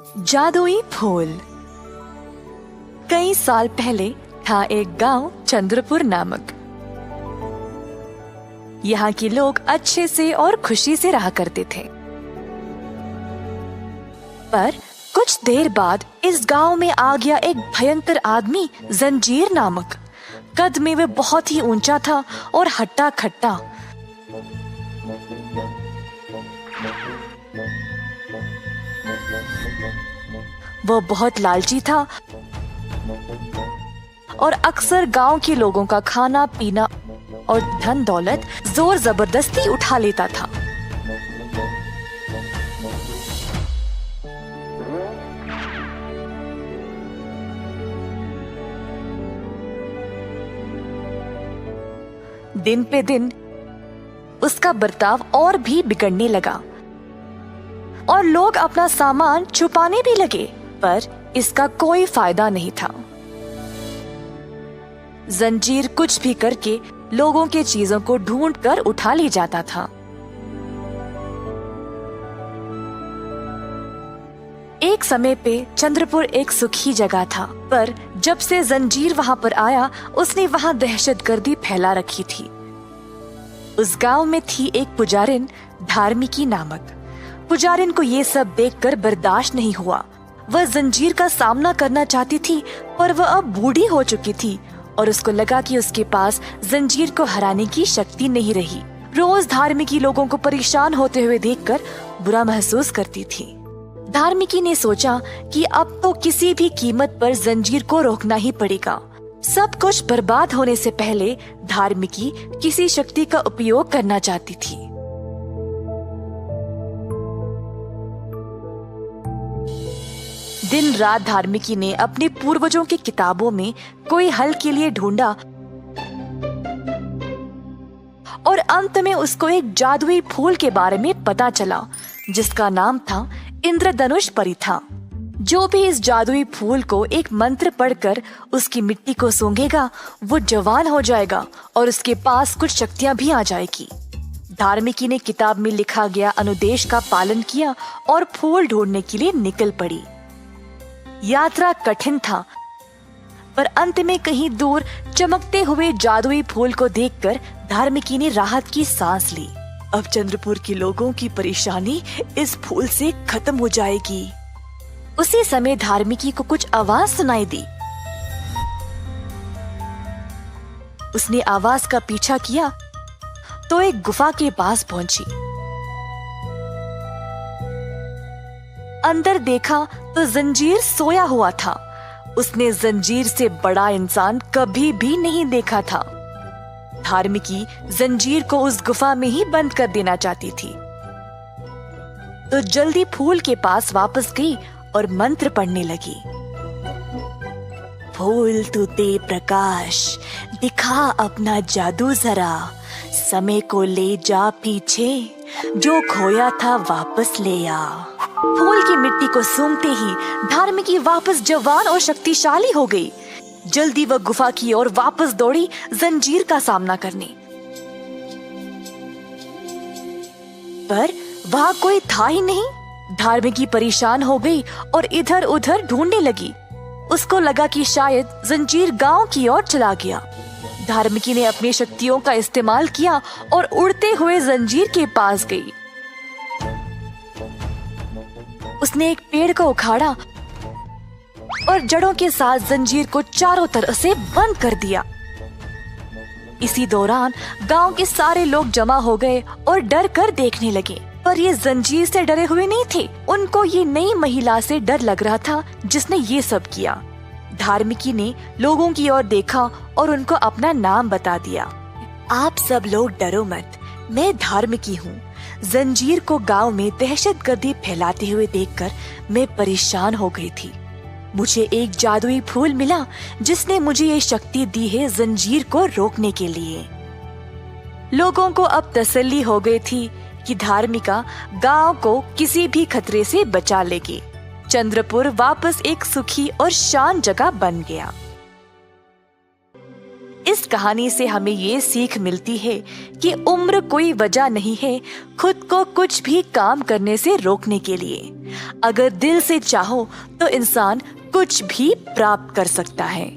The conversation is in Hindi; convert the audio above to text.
जादुई फूल। कई साल पहले था एक गांव चंद्रपुर नामक। यहाँ के लोग अच्छे से और खुशी से रहा करते थे। पर कुछ देर बाद इस गांव में आ गया एक भयंकर आदमी, जंजीर नामक। कद में वह बहुत ही ऊंचा था और हट्टा खट्टा। वो बहुत लालची था और अक्सर गांव के लोगों का खाना पीना और धन दौलत जोर जबरदस्ती उठा लेता था। दिन पे दिन उसका बर्ताव और भी बिगड़ने लगा और लोग अपना सामान छुपाने भी लगे, पर इसका कोई फायदा नहीं था। जंजीर कुछ भी करके लोगों के चीजों को ढूंढ कर उठा ले जाता था। एक समय पे चंद्रपुर एक सुखी जगह था, पर जब से जंजीर वहां पर आया उसने वहां दहशतगर्दी फैला रखी थी। उस गांव में थी एक पुजारिन, धार्मिकी नामक। पुजारिन को ये सब देखकर बर्दाश्त नहीं हुआ। वह जंजीर का सामना करना चाहती थी, पर वह अब बूढ़ी हो चुकी थी और उसको लगा कि उसके पास जंजीर को हराने की शक्ति नहीं रही। रोज धार्मिकी लोगों को परेशान होते हुए देखकर बुरा महसूस करती थी। धार्मिकी ने सोचा कि अब तो किसी भी कीमत पर जंजीर को रोकना ही पड़ेगा। सब कुछ बर्बाद होने से पहले धार्मिकी किसी शक्ति का उपयोग करना चाहती थी। दिन रात धार्मिकी ने अपने पूर्वजों की किताबों में कोई हल के लिए ढूंढा और अंत में उसको एक जादुई फूल के बारे में पता चला, जिसका नाम था इंद्रधनुष परिथा। जो भी इस जादुई फूल को एक मंत्र पढ़कर उसकी मिट्टी को सूंघेगा, वो जवान हो जाएगा और उसके पास कुछ शक्तियां भी आ जाएगी। धार्मिकी ने किताब में लिखा गया अनुदेश का पालन किया और फूल ढूंढने के लिए निकल पड़ी। यात्रा कठिन था, पर अंत में कहीं दूर चमकते हुए जादुई फूल को देखकर धार्मिकी ने राहत की सांस ली। अब चंद्रपुर के लोगों की परेशानी इस फूल से खत्म हो जाएगी। उसी समय धार्मिकी को कुछ आवाज सुनाई दी। उसने आवाज का पीछा किया तो एक गुफा के पास पहुंची। अंदर देखा तो जंजीर सोया हुआ था। उसने जंजीर से बड़ा इंसान कभी भी नहीं देखा था। धार्मिकी जंजीर को उस गुफा में ही बंद कर देना चाहती थी, तो जल्दी फूल के पास वापस गई और मंत्र पढ़ने लगी। फूल तू दे प्रकाश, दिखा अपना जादू जरा, समय को ले जा पीछे, जो खोया था वापस ले आ। फूल की मिट्टी को सूंघते ही धार्मिकी वापस जवान और शक्तिशाली हो गई। जल्दी वह गुफा की ओर वापस दौड़ी जंजीर का सामना करने, पर वहां कोई था ही नहीं। धार्मिकी परेशान हो गई और इधर उधर ढूंढने लगी। उसको लगा कि शायद जंजीर गांव की ओर चला गया। धार्मिकी ने अपनी शक्तियों का इस्तेमाल किया और उड़ते हुए जंजीर के पास गई। उसने एक पेड़ को उखाड़ा और जड़ों के साथ जंजीर को चारों तरफ से बंद कर दिया। इसी दौरान गांव के सारे लोग जमा हो गए और डर कर देखने लगे, पर ये जंजीर से डरे हुए नहीं थे। उनको ये नई महिला से डर लग रहा था जिसने ये सब किया। धार्मिकी ने लोगों की ओर देखा और उनको अपना नाम बता दिया। आप सब लोग डरो मत, मैं धार्मिकी हूँ। जंजीर को गांव में दहशतगर्दी फैलाते हुए देखकर मैं परेशान हो गई थी। मुझे एक जादुई फूल मिला जिसने मुझे ये शक्ति दी है जंजीर को रोकने के लिए। लोगों को अब तसल्ली हो गई थी कि धार्मिका गांव को किसी भी खतरे से बचा लेगी। चंद्रपुर वापस एक सुखी और शांत जगह बन गया। इस कहानी से हमें ये सीख मिलती है कि उम्र कोई वजह नहीं है खुद को कुछ भी काम करने से रोकने के लिए। अगर दिल से चाहो तो इंसान कुछ भी प्राप्त कर सकता है।